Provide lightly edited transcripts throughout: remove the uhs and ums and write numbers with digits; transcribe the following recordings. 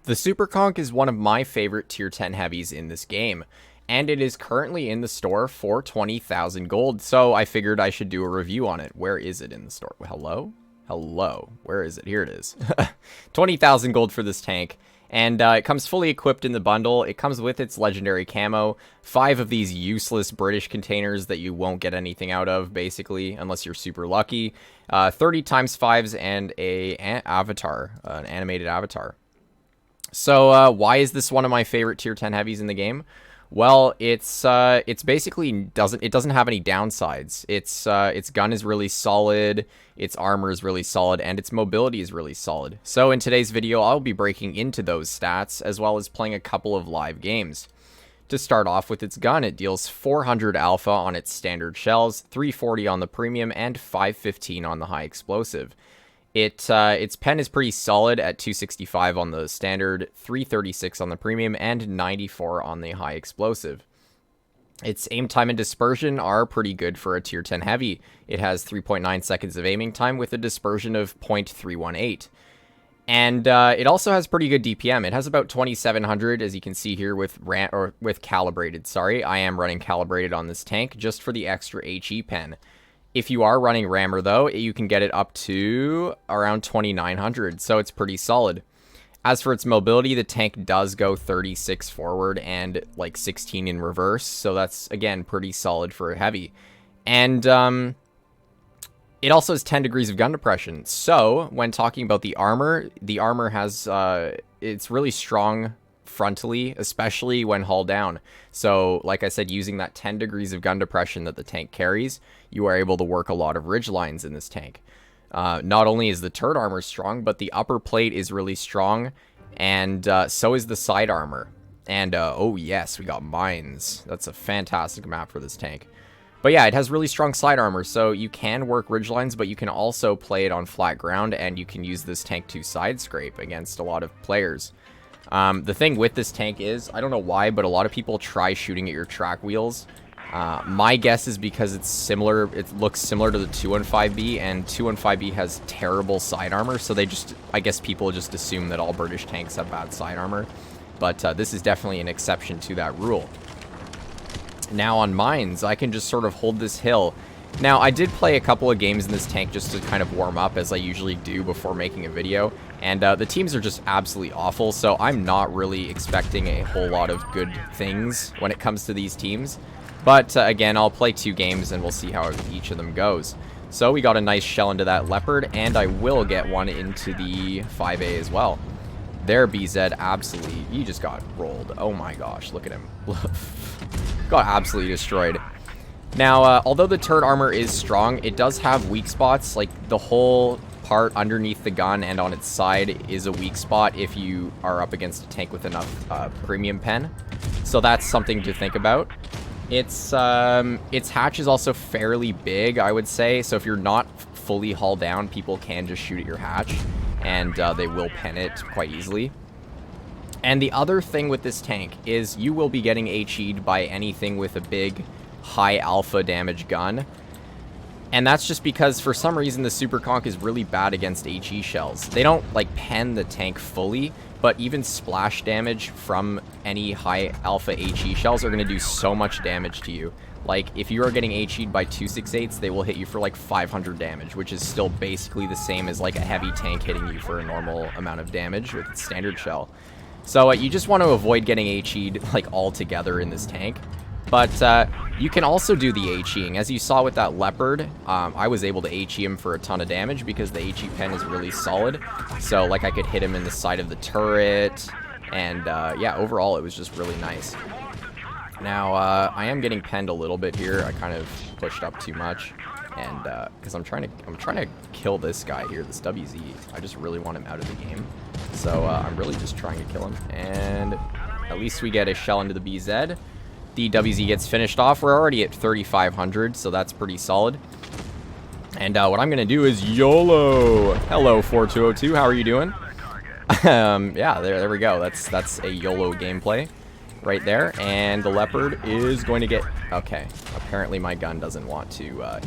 The Super Conq is one of my favorite tier 10 heavies in this game, and it is currently in the store for 20,000 gold, so I figured I should do a review on it. Where is it in the store? Hello? Hello. Where is it? Here it is. 20,000 gold for this tank, and it comes fully equipped in the bundle. It comes with its legendary camo, 5 of these useless British containers that you won't get anything out of, basically, unless you're super lucky, 30 times 5s, and an avatar, an animated avatar. So why is this one of my favorite tier 10 heavies in the game? Well, it's basically doesn't have any downsides. Its gun is really solid, its armor is really solid, and its mobility is really solid. So in today's video, I'll be breaking into those stats as well as playing a couple of live games. To start off with its gun, it deals 400 alpha on its standard shells, 340 on the premium, and 515 on the high explosive. Its pen is pretty solid at 265 on the standard, 336 on the premium, and 94 on the high explosive. Its aim time and dispersion are pretty good for a tier 10 heavy. It has 3.9 seconds of aiming time with a dispersion of 0.318. And it also has pretty good DPM. It has about 2700, as you can see here with calibrated. Sorry, I am running calibrated on this tank just for the extra HE pen. If you are running rammer, though, you can get it up to around 2900, so it's pretty solid. As for its mobility, the tank does go 36 forward and like 16 in reverse, so that's, again, pretty solid for a heavy. And it also has 10 degrees of gun depression, so when talking about the armor has, it's really strong frontally, especially when hull down. So like I said, using that 10 degrees of gun depression that the tank carries, you are able to work a lot of ridge lines in this tank. Not only is the turret armor strong, but the upper plate is really strong, and so is the side armor. And oh yes, we got mines. That's a fantastic map for this tank. But yeah, it has really strong side armor, so you can work ridge lines, but you can also play it on flat ground, and you can use this tank to side scrape against a lot of players. The thing with this tank is, I don't know why, but a lot of people try shooting at your track wheels. My guess is because it's similar, it looks similar to the 215B, and 215B has terrible side armor, so they just, I guess people just assume that all British tanks have bad side armor. But this is definitely an exception to that rule. Now on mines, I can just sort of hold this hill. Now, I did play a couple of games in this tank just to kind of warm up, as I usually do before making a video, and the teams are just absolutely awful, so I'm not really expecting a whole lot of good things when it comes to these teams. But again, I'll play 2 games and we'll see how each of them goes. So we got a nice shell into that leopard, and I will get one into the 5A as well. There, BZ, absolutely, he just got rolled. Oh my gosh, look at him. Got absolutely destroyed. Now, although the turret armor is strong, it does have weak spots. Like, the whole part underneath the gun and on its side is a weak spot if you are up against a tank with enough premium pen. So that's something to think about. Its hatch is also fairly big, I would say. So if you're not fully hull down, people can just shoot at your hatch, and they will pen it quite easily. And the other thing with this tank is you will be getting HE'd by anything with a big high alpha damage gun, and that's just because for some reason the Super Conq is really bad against HE shells. They don't like pen the tank fully, but even splash damage from any high alpha HE shells are going to do so much damage to you. Like, if you are getting HE'd by 268s, they will hit you for like 500 damage, which is still basically the same as like a heavy tank hitting you for a normal amount of damage with its standard shell. So you just want to avoid getting HE'd like altogether in this tank. But you can also do the HEing. As you saw with that leopard, I was able to HE him for a ton of damage because the HE pen is really solid. So like I could hit him in the side of the turret, and yeah, overall it was just really nice. Now I am getting penned a little bit here. I kind of pushed up too much, and because I'm trying to kill this guy here, this WZ. I just really want him out of the game. So I'm really just trying to kill him, and at least we get a shell into the BZ. The WZ gets finished off. We're already at 3,500, so that's pretty solid. And what I'm going to do is YOLO. Hello, 4202. How are you doing? Yeah, there we go. That's a YOLO gameplay right there. And the leopard is going to get... Okay, apparently my gun doesn't want to hit.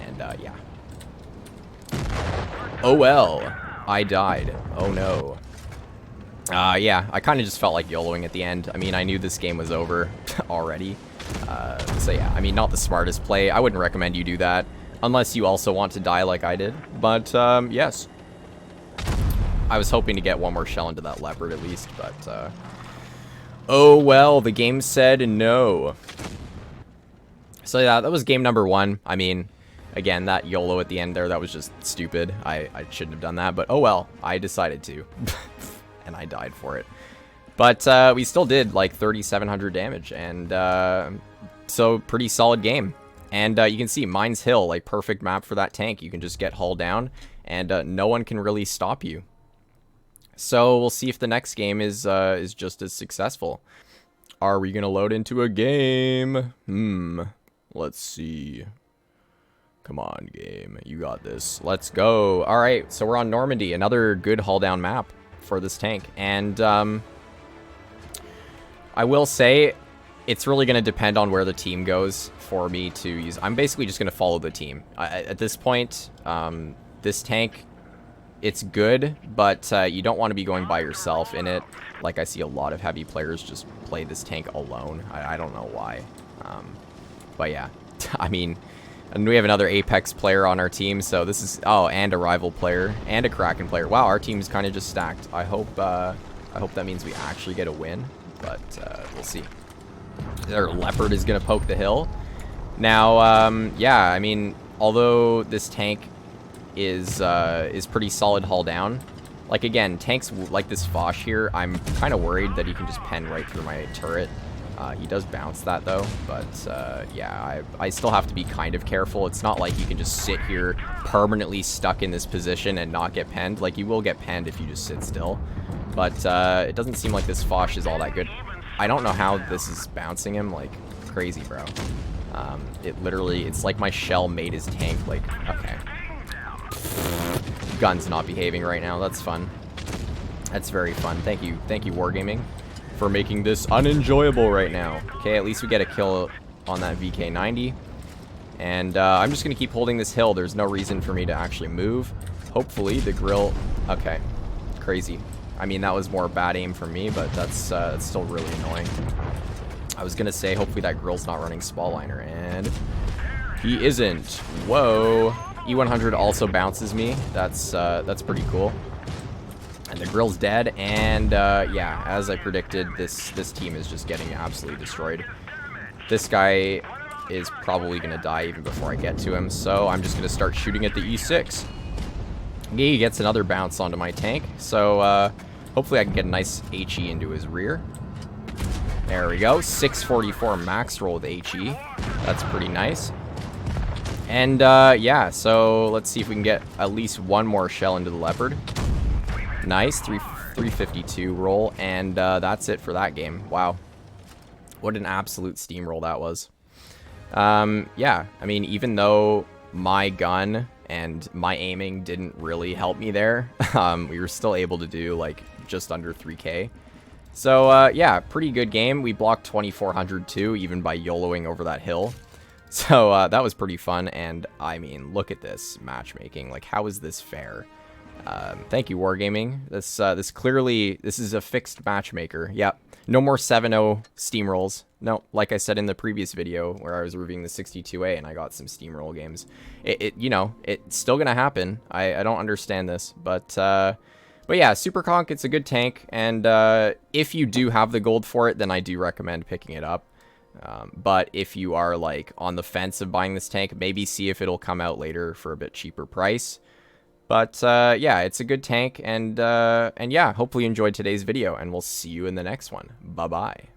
And yeah. Oh well, I died. Oh no. Yeah, I kind of just felt like YOLOing at the end. I mean, I knew this game was over already. So yeah, I mean, not the smartest play. I wouldn't recommend you do that unless you also want to die like I did. But yes, I was hoping to get one more shell into that leopard at least, but oh well, the game said no. So yeah, that was game number 1. I mean, again, that YOLO at the end there, that was just stupid. I shouldn't have done that, but oh well, I decided to. And I died for it. But we still did like 3,700 damage, and so pretty solid game. And you can see Mines Hill, like perfect map for that tank. You can just get hull down, and no one can really stop you. So we'll see if the next game is just as successful. Are we gonna load into a game? Let's see. Come on, game. You got this. Let's go. All right, so we're on Normandy, another good hull down map for this tank. And I will say it's really going to depend on where the team goes for me to use. I'm basically just going to follow the team. At this point, this tank, it's good, but you don't want to be going by yourself in it. Like, I see a lot of heavy players just play this tank alone. I don't know why. But yeah, I mean, and we have another Apex player on our team, so this is, oh, and a rival player, and a Kraken player. Wow, our team's kind of just stacked. I hope that means we actually get a win, but we'll see. Their leopard is gonna poke the hill. Now, yeah, I mean, although this tank is pretty solid hull down, like again, tanks like this Foch here, I'm kind of worried that he can just pen right through my turret. He does bounce that though, but yeah, I still have to be kind of careful. It's not like you can just sit here permanently stuck in this position and not get penned. Like, you will get penned if you just sit still, but it doesn't seem like this Foch is all that good. I don't know how this is bouncing him like crazy, bro. It literally, it's like my shell made his tank like, okay. Gun's not behaving right now. That's fun. That's very fun. Thank you, Wargaming, for making this unenjoyable right now. Okay, at least we get a kill on that VK90. And I'm just going to keep holding this hill. There's no reason for me to actually move. Hopefully the grill... Okay, crazy. I mean, that was more bad aim for me, but that's still really annoying. I was going to say, hopefully that grill's not running Spaliner, and he isn't. Whoa. E100 also bounces me. That's pretty cool. And the grill's dead, and yeah, as I predicted, this team is just getting absolutely destroyed. This guy is probably going to die even before I get to him, so I'm just going to start shooting at the E6. He gets another bounce onto my tank, so hopefully I can get a nice HE into his rear. There we go, 644 max roll with HE. That's pretty nice. And yeah, so let's see if we can get at least one more shell into the leopard. Nice, 352 roll, and that's it for that game. Wow, what an absolute steamroll that was. Yeah, I mean, even though my gun and my aiming didn't really help me there, we were still able to do like just under 3K. So yeah, pretty good game. We blocked 2,400 too, even by YOLOing over that hill. So that was pretty fun, and I mean, look at this matchmaking. Like, how is this fair? Thank you, Wargaming. This clearly, this is a fixed matchmaker. Yep. No more 7-0 steamrolls. No, like I said in the previous video where I was reviewing the 62A and I got some steamroll games. You know, it's still gonna happen. I don't understand this, but yeah, Super Conq, it's a good tank, and if you do have the gold for it, then I do recommend picking it up. But if you are like on the fence of buying this tank, maybe see if it'll come out later for a bit cheaper price. But yeah, it's a good tank, and yeah, hopefully you enjoyed today's video, and we'll see you in the next one. Bye-bye.